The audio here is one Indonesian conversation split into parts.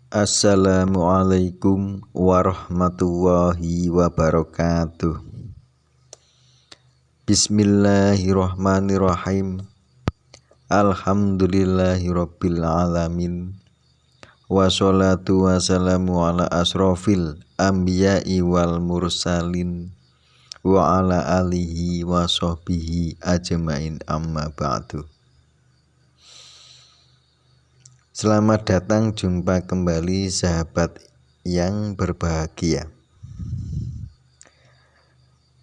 Assalamualaikum warahmatullahi wabarakatuh. Bismillahirrahmanirrahim. Alhamdulillahirabbil alamin. Wassalatu wassalamu ala asrofil anbiya'i wal mursalin wa ala alihi wa sahbihi ajmain, amma ba'du. Selamat datang, jumpa kembali sahabat yang berbahagia.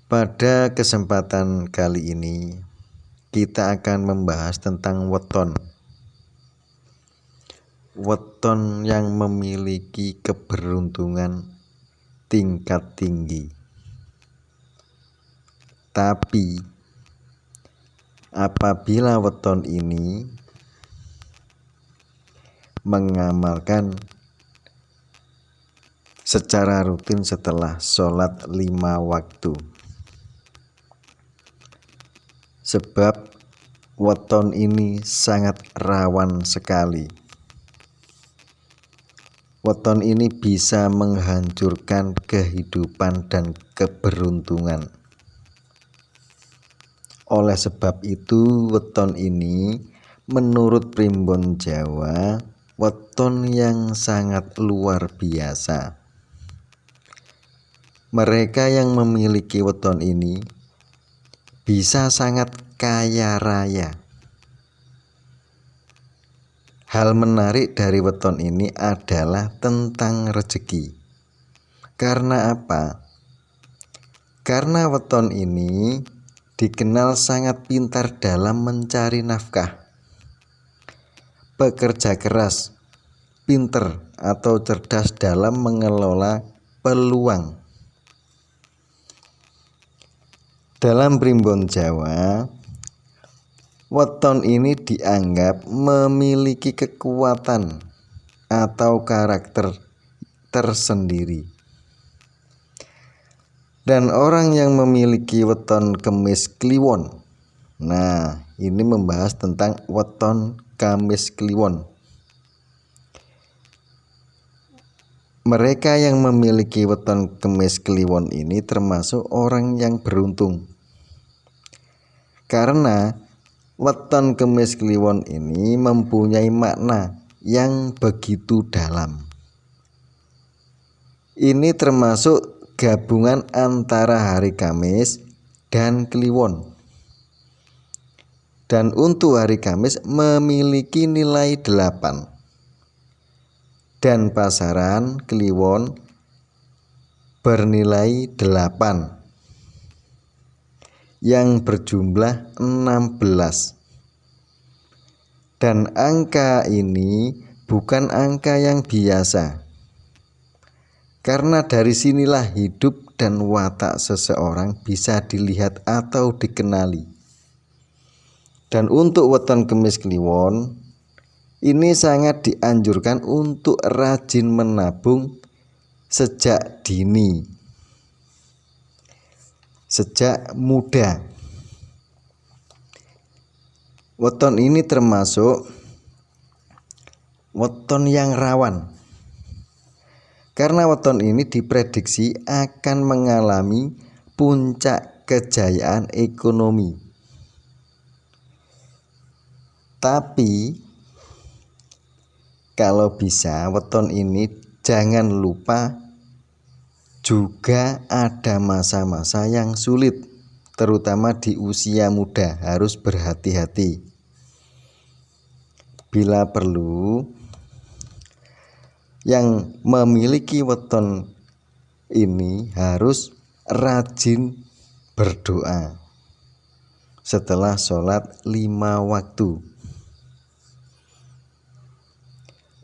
Pada kesempatan kali ini kita akan membahas tentang weton. Weton yang memiliki keberuntungan tingkat tinggi. Tapi apabila weton ini mengamalkan secara rutin setelah sholat 5 waktu, sebab weton ini sangat rawan sekali. Weton ini bisa menghancurkan kehidupan dan keberuntungan. Oleh sebab itu, weton ini menurut primbon Jawa weton yang sangat luar biasa. Mereka yang memiliki weton ini bisa sangat kaya raya. Hal menarik dari weton ini adalah tentang rezeki. Karena apa? Karena weton ini dikenal sangat pintar dalam mencari nafkah. Pekerja keras, pinter atau cerdas dalam mengelola peluang. Dalam primbon Jawa, weton ini dianggap memiliki kekuatan atau karakter tersendiri. Dan orang yang memiliki weton Kemis Kliwon, nah ini membahas tentang weton Kamis Kliwon. Mereka yang memiliki weton Kemis Kliwon ini termasuk orang yang beruntung. Karena weton Kemis Kliwon ini mempunyai makna yang begitu dalam. Ini termasuk gabungan antara hari Kamis dan Kliwon. Dan untuk hari Kamis memiliki nilai 8. Dan pasaran Kliwon bernilai 8 yang berjumlah 16. Dan angka ini bukan angka yang biasa. Karena dari sinilah hidup dan watak seseorang bisa dilihat atau dikenali. Dan untuk weton Kemis Kliwon ini sangat dianjurkan untuk rajin menabung sejak dini, sejak muda. Weton ini termasuk weton yang rawan. Karena weton ini diprediksi akan mengalami puncak kejayaan ekonomi. Tapi kalau bisa weton ini jangan lupa juga ada masa-masa yang sulit, terutama di usia muda, harus berhati-hati. Bila perlu, yang memiliki weton ini harus rajin berdoa setelah sholat 5 waktu.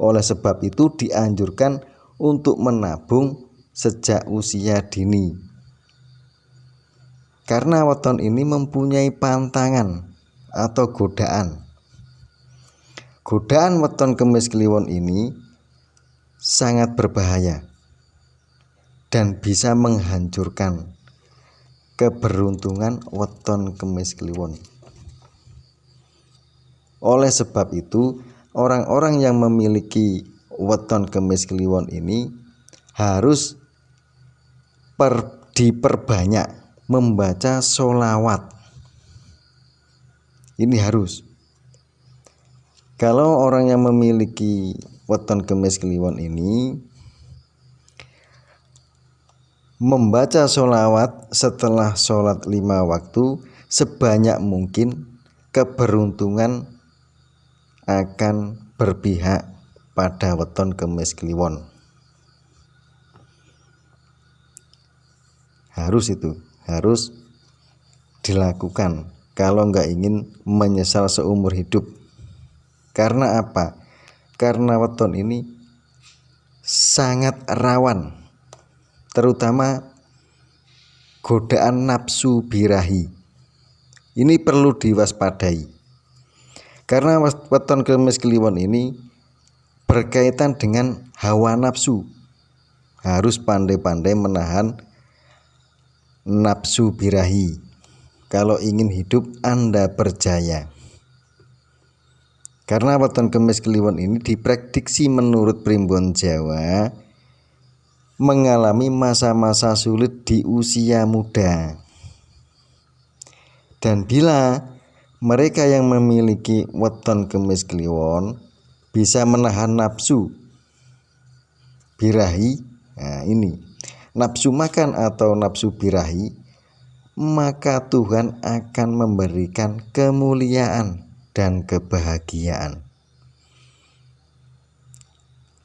Oleh sebab itu dianjurkan untuk menabung sejak usia dini. Karena weton ini mempunyai pantangan atau godaan. Godaan weton Kemis Kliwon ini sangat berbahaya dan bisa menghancurkan keberuntungan weton Kemis Kliwon. Oleh sebab itu, orang-orang yang memiliki weton Kemis Kliwon ini harus diperbanyak membaca sholawat. Ini harus. Kalau orang yang memiliki weton Kemis Kliwon ini membaca sholawat setelah sholat 5 waktu sebanyak mungkin, keberuntungan akan berpihak pada weton Kemis Kliwon. Harus dilakukan kalau nggak ingin menyesal seumur hidup. Karena apa? Karena weton ini sangat rawan, terutama godaan nafsu birahi. Ini perlu diwaspadai, karena weton Kemis Kliwon ini berkaitan dengan hawa nafsu. Harus pandai-pandai menahan nafsu birahi kalau ingin hidup Anda berjaya. Karena weton Kemis Kliwon ini diprediksi menurut Primbon Jawa mengalami masa-masa sulit di usia muda. Dan bila mereka yang memiliki weton Kemis Kliwon bisa menahan nafsu birahi, nah ini nafsu makan atau nafsu birahi, maka Tuhan akan memberikan kemuliaan dan kebahagiaan.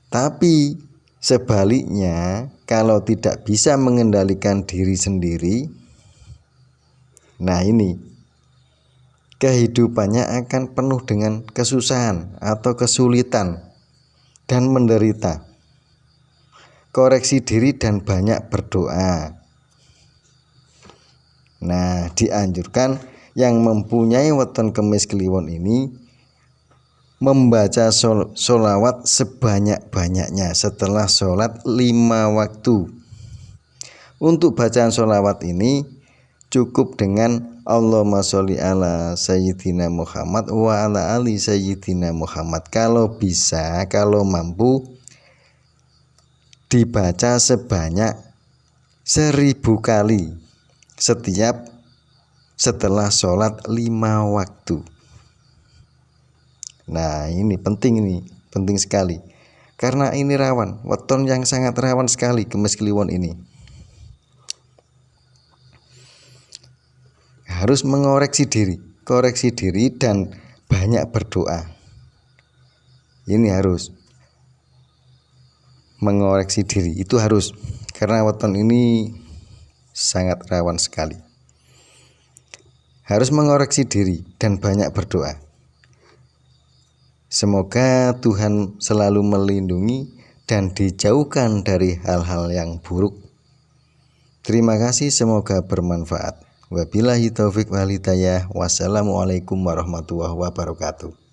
Tapi sebaliknya, kalau tidak bisa mengendalikan diri sendiri, nah ini kehidupannya akan penuh dengan kesusahan atau kesulitan dan menderita. Koreksi diri dan banyak berdoa. Nah, dianjurkan yang mempunyai weton Kemis Kliwon ini membaca sholawat sebanyak-banyaknya setelah sholat 5 waktu. Untuk bacaan sholawat ini cukup dengan Allahumma sholli ala Sayyidina Muhammad wa ala ali Sayyidina Muhammad. Kalau bisa, kalau mampu, dibaca sebanyak 1000 kali setelah sholat 5 waktu. Nah, ini penting sekali, karena ini rawan, weton yang sangat rawan sekali Kemis Kliwon ini. Harus koreksi diri dan banyak berdoa. Ini harus mengoreksi diri, itu harus, karena weton ini sangat rawan sekali. Harus mengoreksi diri dan banyak berdoa. Semoga Tuhan selalu melindungi dan dijauhkan dari hal-hal yang buruk. Terima kasih, semoga bermanfaat. Wabillahi taufik wal hidayah. Wassalamualaikum warahmatullahi wabarakatuh.